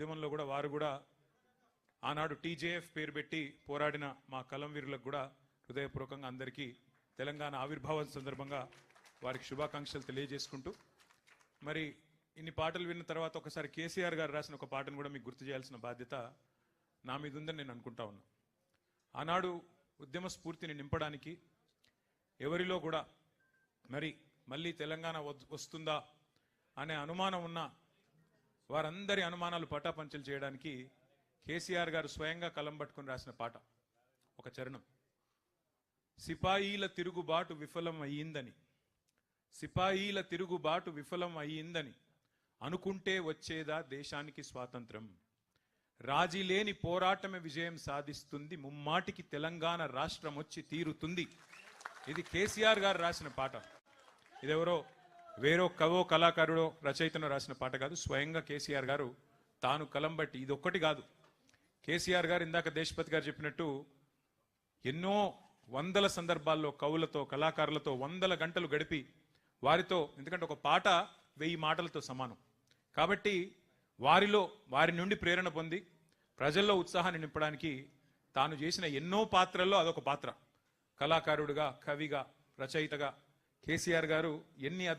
ఉద్యమంలో కూడా వారు కూడా ఆనాడు టీజేఎఫ్ పేరు పెట్టి పోరాడిన మా కలం వీరులకు కూడా హృదయపూర్వకంగా అందరికీ తెలంగాణ ఆవిర్భావం సందర్భంగా వారికి శుభాకాంక్షలు తెలియజేసుకుంటూ మరి ఇన్ని పాటలు విన్న తర్వాత ఒకసారి కేసీఆర్ గారు రాసిన ఒక పాటను కూడా మీకు గుర్తు చేయాల్సిన బాధ్యత నా మీద ఉందని నేను అనుకుంటా ఉన్నా. ఆనాడు ఉద్యమ స్ఫూర్తిని నింపడానికి ఎవరిలో కూడా మరి మళ్ళీ తెలంగాణ వస్తుందా అనే అనుమానం ఉన్న వారందరి అనుమానాలు పటాపంచలు చేయడానికి కేసీఆర్ గారు స్వయంగా కలం పట్టుకుని రాసిన పాట ఒక చరణం. సిపాయిల తిరుగుబాటు విఫలం అయ్యిందని, సిపాయిల తిరుగుబాటు విఫలం అయ్యిందని అనుకుంటే వచ్చేదా దేశానికి స్వాతంత్రం, రాజీ లేని పోరాటమే విజయం సాధిస్తుంది, ముమ్మాటికి తెలంగాణ రాష్ట్రం వచ్చి తీరుతుంది. ఇది కేసీఆర్ గారు రాసిన పాట. ఇదెవరో వేరో కవో కళాకారుడో రచయితనో రాసిన పాట కాదు. స్వయంగా కేసీఆర్ గారు తాను కలం బట్టి, ఇది ఒక్కటి కాదు, కేసీఆర్ గారు ఇందాక దేశపతి గారు చెప్పినట్టు ఎన్నో వందల సందర్భాల్లో కవులతో కళాకారులతో వందల గంటలు గడిపి వారితో, ఎందుకంటే ఒక పాట 1000 మాటలతో సమానం కాబట్టి వారి నుండి ప్రేరణ పొంది ప్రజల్లో ఉత్సాహాన్ని నింపడానికి తాను చేసిన ఎన్నో పాత్రల్లో అదొక పాత్ర. కళాకారుడిగా, కవిగా, రచయితగా కేసీఆర్ గారు ఎన్ని